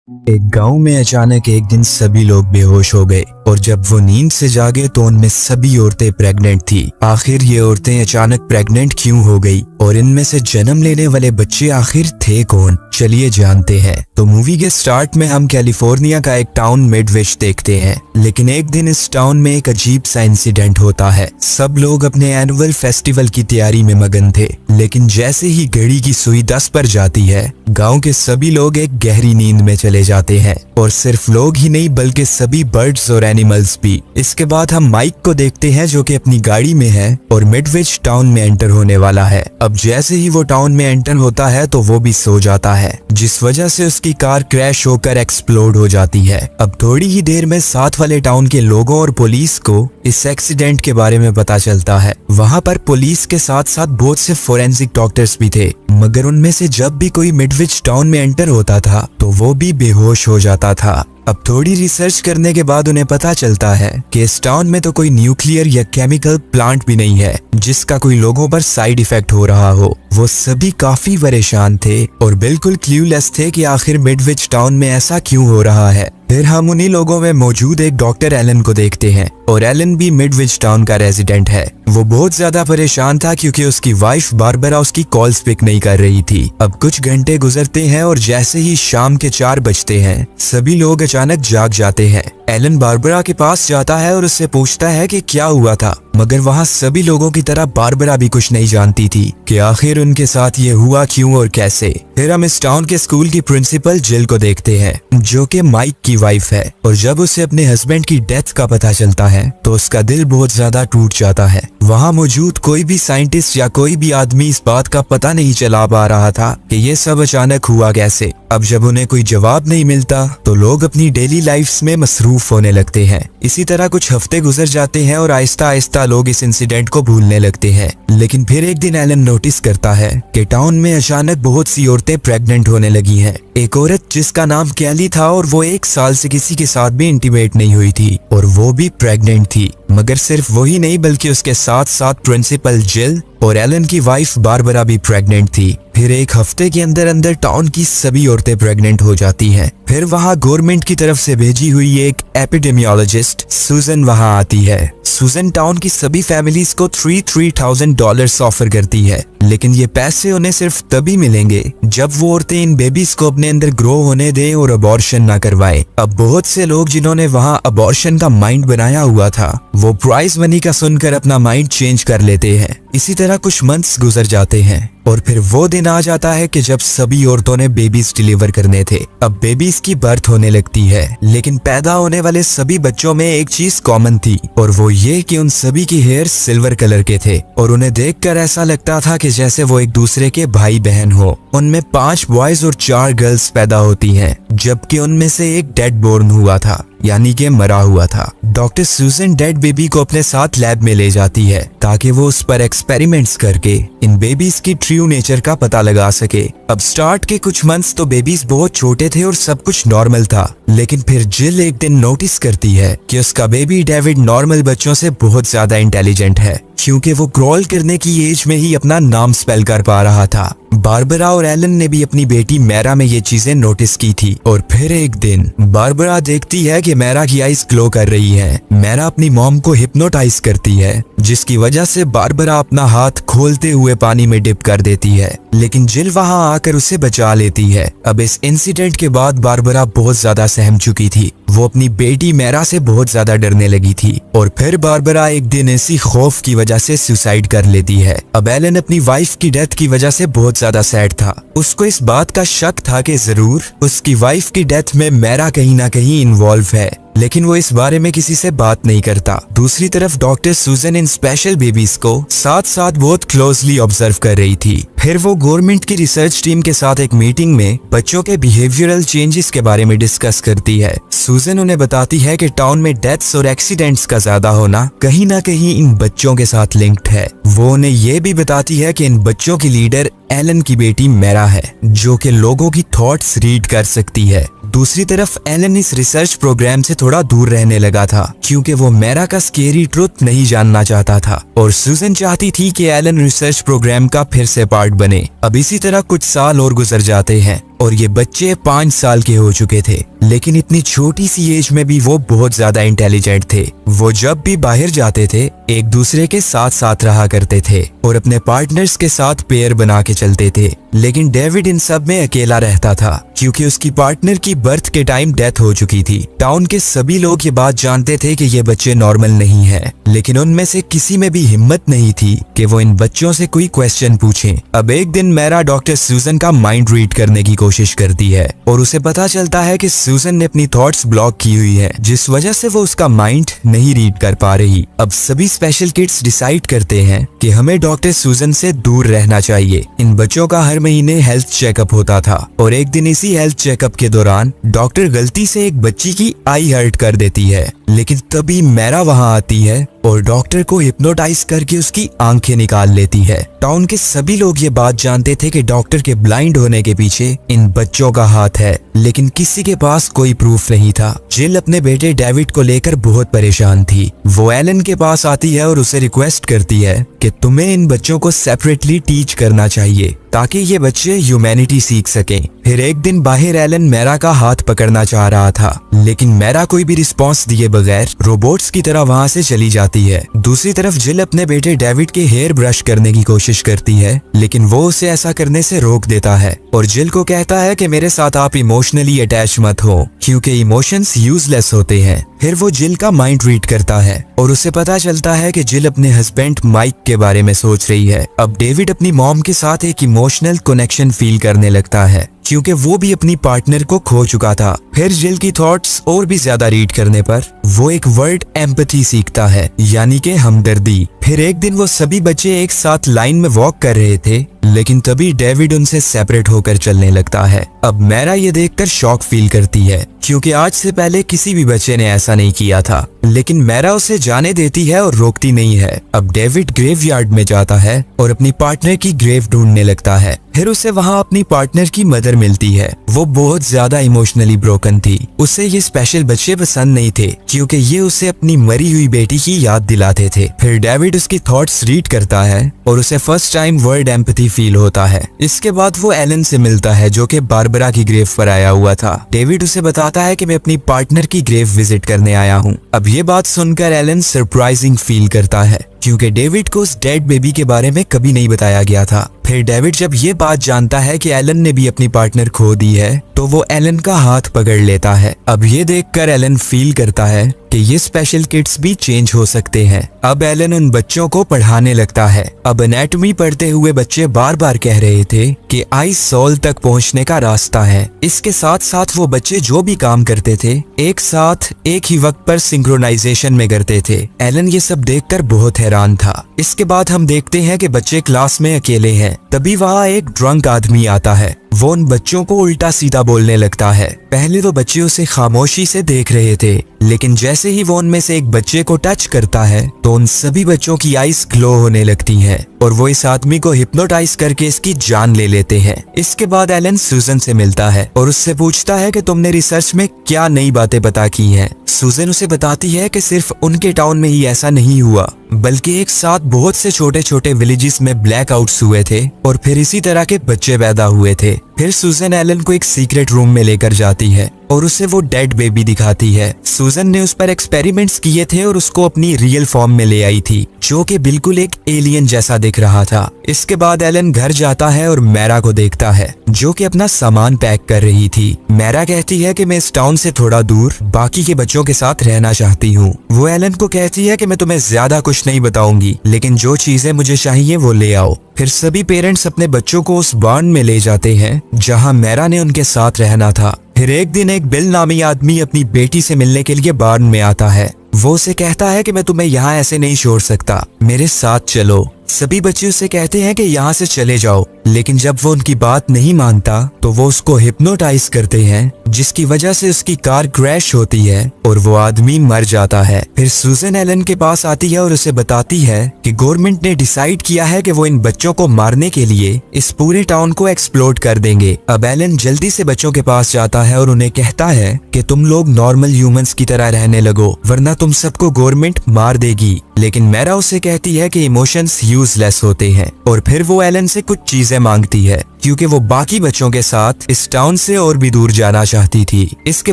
एक गांव में अचानक एक दिन सभी लोग बेहोश हो गए और जब वो नींद से जागे तो उनमें सभी औरतें प्रेग्नेंट थी। आखिर ये औरतें अचानक प्रेग्नेंट क्यों हो गई और इनमें से जन्म लेने वाले बच्चे आखिर थे कौन, चलिए जानते हैं। तो मूवी के स्टार्ट में हम कैलिफोर्निया का एक टाउन मिडवेस्ट देखते हैं, लेकिन एक दिन इस टाउन में एक अजीब सा इंसिडेंट होता है। सब लोग अपने एनुअल फेस्टिवल की तैयारी में मगन थे, लेकिन जैसे ही घड़ी की सुई 10 पर जाती है, गांव के सभी लोग एक गहरी नींद में चले जाते हैं। और सिर्फ लोग ही नहीं बल्कि सभी बर्ड्स और एनिमल्स भी। इसके बाद हम माइक को देखते हैं जो कि अपनी गाड़ी में है और मिडवेस्ट टाउन में एंटर होने वाला है। अब जैसे ही वो टाउन में एंटर होता है तो वो भी सो जाता है, जिस वजह से उसकी कार क्रैश होकर एक्सप्लोड हो जाती है। अब थोड़ी ही देर में साथ वाले टाउन के लोगों और पुलिस को इस एक्सीडेंट के बारे में पता चलता है। वहाँ पर पुलिस के साथ साथ बहुत से फोरेंसिक डॉक्टर्स भी थे, मगर उनमें से जब भी कोई मिडवेस्ट टाउन में एंटर होता था तो वो भी बेहोश हो जाता था। अब थोड़ी रिसर्च करने के बाद उन्हें पता चलता है कि इस टाउन में तो कोई न्यूक्लियर या केमिकल प्लांट भी नहीं है जिसका कोई लोगों पर साइड इफेक्ट हो रहा हो। वो सभी काफी परेशान थे और बिल्कुल क्लूलेस थे कि आखिर मिडवेस्ट टाउन में ऐसा क्यों हो रहा है। फिर हम उन्हीं लोगों में मौजूद एक डॉक्टर एलन को देखते हैं और एलन भी मिडवेस्ट टाउन का रेजिडेंट है। वो बहुत ज्यादा परेशान था क्योंकि उसकी वाइफ बारबरा उसकी कॉल्स पिक नहीं कर रही थी। अब कुछ घंटे गुजरते हैं और जैसे ही शाम के 4 बजते हैं सभी लोग अचानक जाग जाते हैं। एलन बारबरा के पास जाता है और उससे पूछता है कि क्या हुआ था, मगर वहाँ सभी लोगों की तरह बारबरा भी कुछ नहीं जानती थी कि आखिर उनके साथ ये हुआ क्यों और कैसे। फिर हम इस टाउन के स्कूल की प्रिंसिपल जिल को देखते हैं जो कि माइक की वाइफ है, और जब उसे अपने हस्बैंड की डेथ का पता चलता है तो उसका दिल बहुत ज्यादा टूट जाता है। वहाँ मौजूद कोई भी साइंटिस्ट या कोई भी आदमी इस बात का पता नहीं चला पा रहा था कि ये सब अचानक हुआ कैसे। अब जब उन्हें कोई जवाब नहीं मिलता तो लोग अपनी डेली लाइफ्स में मसरूफ होने लगते हैं। इसी तरह कुछ हफ्ते गुजर जाते हैं और आहिस्ता आहिस्ता लोग इस इंसिडेंट को भूलने लगते हैं। लेकिन फिर एक दिन एलन नोटिस करता है कि टाउन में अचानक बहुत सी औरतें प्रेग्नेंट होने लगी हैं। एक औरत जिसका नाम कैली था और वो 1 साल से किसी के साथ भी इंटीमेट नहीं हुई थी और वो भी प्रेग्नेंट थी। मगर सिर्फ वही नहीं बल्कि उसके साथ साथ प्रिंसिपल जिल और एलन की वाइफ बारबरा भी प्रेग्नेंट थी। फिर एक हफ्ते के अंदर अंदर टाउन की सभी औरतें प्रेग्नेंट हो जाती हैं। फिर वहाँ गवर्नमेंट की तरफ से भेजी हुई एक एपिडेमियोलॉजिस्ट सूजन वहाँ आती है। सूजन टाउन की सभी फैमिलीज को $3,000 ऑफर करती है, लेकिन ये पैसे उन्हें सिर्फ तभी मिलेंगे जब वो औरतें इन बेबीज को अपने अंदर ग्रो होने दें और अबॉर्शन ना करवाएं। अब बहुत से लोग जिन्होंने वहाँ अबॉर्शन का माइंड बनाया हुआ था वो प्राइज मनी का सुनकर अपना माइंड चेंज कर लेते हैं। इसी तरह कुछ मंथ्स गुजर जाते हैं और फिर वो दिन आ जाता है कि जब सभी औरतों ने बेबीज डिलीवर करने थे। अब बेबीज की बर्थ होने लगती है, लेकिन पैदा होने वाले सभी बच्चों में एक चीज कॉमन थी और वो ये कि उन सभी की हेयर सिल्वर कलर के थे और उन्हें देखकर ऐसा लगता था कि जैसे वो एक दूसरे के भाई बहन हो। उनमें 5 बॉयज और 4 गर्ल्स पैदा होती हैं, जबकि उनमें से एक डेड बोर्न हुआ था, यानी कि मरा हुआ था। डॉक्टर सूजन डेड बेबी को अपने साथ लैब में ले जाती है ताकि वो उस पर एक्सपेरिमेंट्स करके इन बेबीज की ट्रू नेचर का पता लगा सके। अब स्टार्ट के कुछ मंथ्स तो बेबीज बहुत छोटे थे और सब कुछ नॉर्मल था, लेकिन फिर जिल एक दिन नोटिस करती है कि उसका बेबी डेविड नॉर्मल बच्चों से बहुत ज्यादा इंटेलिजेंट है, क्योंकि वो क्रॉल करने की एज में ही अपना नाम स्पेल कर पा रहा था। बारबरा और एलन ने भी अपनी बेटी मैरा में ये चीजें नोटिस की थी। और फिर एक दिन बारबरा देखती है कि मैरा की आईज ग्लो कर रही है। मैरा अपनी मॉम को हिप्नोटाइज करती है, जिसकी वजह से बारबरा अपना हाथ खोलते हुए पानी में डिप कर देती है, लेकिन जिल वहां आकर उसे बचा लेती है। अब इस इंसिडेंट के बाद बारबरा बहुत ज्यादा सहम चुकी थी। वो अपनी बेटी मैरा से बहुत ज्यादा डरने लगी थी और फिर बारबरा एक दिन इसी खौफ की वजह से सुसाइड कर लेती है। अब एलन अपनी वाइफ की डेथ की वजह से बहुत ज्यादा सैड था। उसको इस बात का शक था कि जरूर उसकी वाइफ की डेथ में मैरा कहीं ना कहीं इन्वॉल्व है, लेकिन वो इस बारे में किसी से बात नहीं करता। दूसरी तरफ डॉक्टर सूजन इन स्पेशल बेबीज को साथ साथ बहुत क्लोजली ऑब्जर्व कर रही थी। फिर वो गवर्नमेंट की रिसर्च टीम के साथ एक मीटिंग में बच्चों के बिहेवियरल चेंजेस के बारे में डिस्कस करती है। सूजन उन्हें बताती है कि टाउन में डेथ्स और एक्सीडेंट्स का ज्यादा होना कहीं ना कहीं इन बच्चों के साथ लिंक्ड है। वो उन्हें ये भी बताती है कि इन बच्चों की लीडर एलन की बेटी मैरा है, जो कि लोगों की थॉट्स रीड कर सकती है। दूसरी तरफ एलन इस रिसर्च प्रोग्राम से थोड़ा दूर रहने लगा था क्योंकि वो मैरा का स्केरी ट्रुथ नहीं जानना चाहता था और सूजन चाहती थी कि एलन रिसर्च प्रोग्राम का फिर से पार्ट बने। अब इसी तरह कुछ साल और गुजर जाते हैं और ये बच्चे 5 साल के हो चुके थे, लेकिन इतनी छोटी सी एज में भी वो बहुत ज्यादा इंटेलिजेंट थे। वो जब भी बाहर जाते थे एक दूसरे के साथ साथ रहा करते थे और अपने पार्टनर्स के साथ पेयर बना के चलते थे। लेकिन डेविड इन सब में अकेला रहता था क्योंकि उसकी पार्टनर की बर्थ के टाइम डेथ हो चुकी थी। टाउन के सभी लोग ये बात जानते थे कि ये बच्चे नॉर्मल नहीं है, लेकिन उनमें से किसी में भी हिम्मत नहीं थी कि वो इन बच्चों से कोई क्वेश्चन पूछें। अब एक दिन मैरा डॉक्टर सूजन का माइंड रीड करने की कोशिश करती है और उसे पता चलता है कि सूजन ने अपनी थॉट्स ब्लॉक की हुई है, जिस वजह से वो उसका माइंड नहीं रीड कर पा रही। अब सभी स्पेशल किड्स डिसाइड करते हैं कि हमें डॉक्टर सूजन से दूर रहना चाहिए। इन बच्चों का हर महीने हेल्थ चेकअप होता था और एक दिन इसी हेल्थ चेकअप के दौरान डॉक्टर गलती से एक बच्ची की आई हर्ट कर देती है, लेकिन तभी मैरा वहां आती है और डॉक्टर को हिप्नोटाइज करके उसकी आंखें निकाल लेती है। टाउन के सभी लोग ये बात जानते थे कि डॉक्टर के ब्लाइंड होने के पीछे इन बच्चों का हाथ है, लेकिन किसी के पास कोई प्रूफ नहीं था। जिल अपने बेटे डेविड को लेकर बहुत परेशान थी। वो एलन के पास आती है और उसे रिक्वेस्ट करती है कि तुम्हें इन बच्चों को सेपरेटली टीच करना चाहिए ताकि ये बच्चे ह्यूमैनिटी सीख सकें। फिर एक दिन बाहर एलन मैरा का हाथ पकड़ना चाह रहा था, लेकिन मैरा कोई भी रिस्पॉन्स दिए बगैर रोबोट्स की तरह वहां से चली जाती है। दूसरी तरफ जिल अपने बेटे डेविड के हेयर ब्रश करने की कोशिश करती है, लेकिन वो उसे ऐसा करने से रोक देता है और जिल को कहता है कि मेरे साथ आप इमोशनली अटैच मत हो क्योंकि इमोशंस यूजलेस होते हैं। फिर वो जिल का माइंड रीड करता है और उसे पता चलता है कि जिल अपने हस्बैंड माइक के बारे में सोच रही है। अब डेविड अपनी मॉम के साथ एक इमोशनल कनेक्शन फील करने लगता है क्योंकि वो भी अपनी पार्टनर को खो चुका था। फिर जिल की थॉट्स और भी ज्यादा रीड करने पर वो एक वर्ड एम्पैथी सीखता है, यानी कि हमदर्दी। फिर एक दिन वो सभी बच्चे एक साथ लाइन में वॉक कर रहे थे, लेकिन तभी डेविड उनसे सेपरेट होकर चलने लगता है। अब मैरा ये देखकर शॉक फील करती है क्योंकि आज से पहले किसी भी बच्चे ने ऐसा नहीं किया था, लेकिन मैरा उसे जाने देती है और रोकती नहीं है। अब डेविड ग्रेवयार्ड में जाता है और अपनी पार्टनर की ग्रेव ढूंढने लगता है। फिर उसे वहां अपनी पार्टनर की मदर मिलती है। वो बहुत ज्यादा इमोशनली ब्रोकन थी। उसे ये स्पेशल बच्चे पसंद नहीं थे क्योंकि ये उसे अपनी मरी हुई बेटी की याद दिलाते थे। फिर डेविड उसकी थॉट्स रीड करता है और उसे first time word empathy feel होता है। इसके बाद वो एलन से मिलता है जो कि बारबरा की ग्रेव पर आया हुआ था। डेविड उसे बताता है कि मैं अपनी पार्टनर की ग्रेव विजिट करने आया हूँ। अब ये बात सुनकर एलन सरप्राइजिंग फील करता है क्योंकि डेविड को उस डेड बेबी के बारे में कभी नहीं बताया गया था। फिर डेविड जब ये बात जानता है कि एलन ने भी अपनी पार्टनर खो दी है तो वो एलन का हाथ पकड़ लेता है। अब ये देखकर एलन फील करता है कि ये स्पेशल किड्स भी चेंज हो सकते हैं। अब एलन उन बच्चों को पढ़ाने लगता है। अब एनाटॉमी पढ़ते हुए बच्चे बार बार कह रहे थे कि आई सोल तक पहुंचने का रास्ता है। इसके साथ साथ वो बच्चे जो भी काम करते थे एक साथ एक ही वक्त पर सिंक्रोनाइजेशन में करते थे। एलन ये सब देखकर बहुत हैरान था। इसके बाद हम देखते हैं कि बच्चे क्लास में अकेले हैं। तभी वहाँ एक ड्रंक आदमी आता है। वो उन बच्चों को उल्टा सीधा बोलने लगता है। पहले तो बच्चे उसे खामोशी से देख रहे थे, लेकिन जैसे ही वो उनमें से एक बच्चे को टच करता है तो उन सभी बच्चों की आईज ग्लो होने लगती हैं और वो इस आदमी को हिप्नोटाइज करके इसकी जान ले लेते हैं। इसके बाद एलन सूजन से मिलता है और उससे पूछता है कि तुमने रिसर्च में क्या नई बातें पता की हैं। सूजन उसे बताती है कि सिर्फ उनके टाउन में ही ऐसा नहीं हुआ, बल्कि एक साथ बहुत से छोटे छोटे विलेजेस में ब्लैकआउट्स हुए थे और फिर इसी तरह के बच्चे पैदा हुए थे। फिर सूजन एलन को एक सीक्रेट रूम में लेकर जाती है और उसे वो डेड बेबी दिखाती है। सूजन ने उस पर एक्सपेरिमेंट्स किए थे और उसको अपनी रियल फॉर्म में ले आई थी, जो कि बिल्कुल एक एलियन जैसा दिख रहा था। इसके बाद एलन घर जाता है और मैरा को देखता है जो कि अपना सामान पैक कर रही थी। मैरा कहती है कि मैं इस टाउन से थोड़ा दूर बाकी के बच्चों के साथ रहना चाहती हूँ। वो एलन को कहती है कि मैं तुम्हें ज्यादा कुछ नहीं बताऊंगी, लेकिन जो चीजें मुझे चाहिए वो ले आओ। फिर सभी पेरेंट्स अपने बच्चों को उस बार्न में ले जाते हैं जहाँ मैरा ने उनके साथ रहना था। फिर एक दिन एक बिल नामी आदमी अपनी बेटी से मिलने के लिए बार्न में आता है। वो उसे कहता है कि मैं तुम्हें यहाँ ऐसे नहीं छोड़ सकता, मेरे साथ चलो। सभी बच्चे उसे कहते हैं कि यहाँ से चले जाओ, लेकिन जब वो उनकी बात नहीं मानता तो वो उसको हिप्नोटाइज करते हैं, जिसकी वजह से उसकी कार क्रैश होती है और वो आदमी मर जाता है। फिर सूजन एलन के पास आती है और उसे बताती है कि गवर्नमेंट ने डिसाइड किया है कि वो इन बच्चों को मारने के लिए इस पूरे टाउन को एक्सप्लोड कर देंगे। अब एलन जल्दी से बच्चों के पास जाता है और उन्हें कहता है कि तुम लोग नॉर्मल ह्यूमंस की तरह रहने लगो, वरना तुम सबको गवर्नमेंट मार देगी। लेकिन मैरा उसे कहती है कि इमोशंस यूजलेस होते हैं और फिर वो एलन से कुछ चीजें मांगती है क्योंकि वो बाकी बच्चों के साथ इस टाउन से और भी दूर जाना चाहती थी। इसके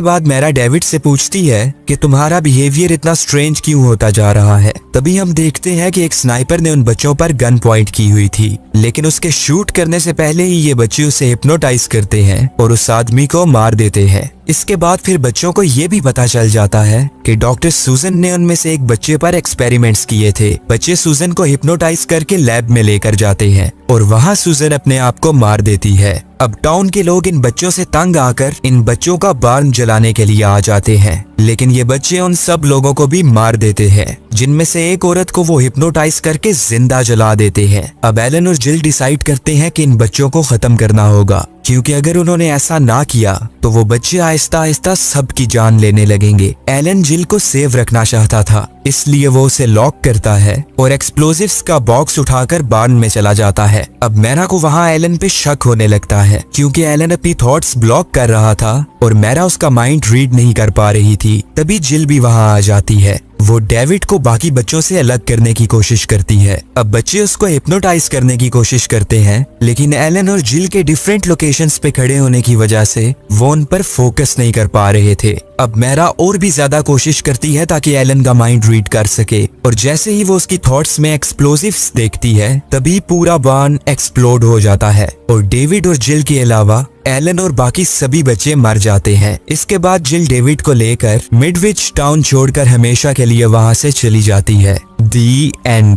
बाद मैरा डेविड से पूछती है कि तुम्हारा बिहेवियर इतना स्ट्रेंज क्यों होता जा रहा है। तभी हम देखते हैं कि एक स्नाइपर ने उन बच्चों पर गन पॉइंट की हुई थी, लेकिन उसके शूट करने से पहले ही ये बच्चे उसे हिप्नोटाइज करते हैं और उस आदमी को मार देते हैं। इसके बाद फिर बच्चों को ये भी पता चल जाता है कि डॉक्टर सुजन ने उनमें से एक बच्चे पर एक्सपेरिमेंट्स किए थे। बच्चे सुजन को हिप्नोटाइज करके लैब में लेकर जाते हैं और वहाँ सुजन अपने आप को मार देती है। अब टाउन के लोग इन बच्चों से तंग आकर इन बच्चों का बार्न जलाने के लिए आ जाते हैं, लेकिन ये बच्चे उन सब लोगों को भी मार देते हैं, जिनमें से एक औरत को वो हिप्नोटाइज करके जिंदा जला देते हैं। अब एलन और जिल डिसाइड करते हैं कि इन बच्चों को खत्म करना होगा, क्योंकि अगर उन्होंने ऐसा ना किया तो वो बच्चे आहिस्ता आहिस्ता सबकी जान लेने लगेंगे। एलन जिल को सेव रखना चाहता था, इसलिए वो उसे लॉक करता है और एक्सप्लोजिव्स का बॉक्स उठाकर बार्न में चला जाता है। अब मैरा को वहाँ एलन पे शक होने लगता है, क्योंकि एलन अपनी थॉट्स ब्लॉक कर रहा था और मैरा उसका माइंड रीड नहीं कर पा रही थी। तभी जिल भी वहाँ आ जाती है। वो डेविड को बाकी बच्चों से अलग करने की कोशिश करती है। अब बच्चे उसको हिप्नोटाइज करने की कोशिश करते हैं, लेकिन एलन और जिल के डिफरेंट लोकेशंस पे खड़े होने की वजह से वो उन पर फोकस नहीं कर पा रहे थे। अब मैरा और भी ज्यादा कोशिश करती है ताकि एलन का माइंड रीड कर सके, और जैसे ही वो उसकी थॉट्स में एक्सप्लोजिव्स देखती है तभी पूरा बार्न एक्सप्लोड हो जाता है और डेविड और जिल के अलावा एलन और बाकी सभी बच्चे मर जाते हैं। इसके बाद जिल डेविड को लेकर मिडविच टाउन छोड़कर हमेशा के लिए वहां से चली जाती है। दी एंड।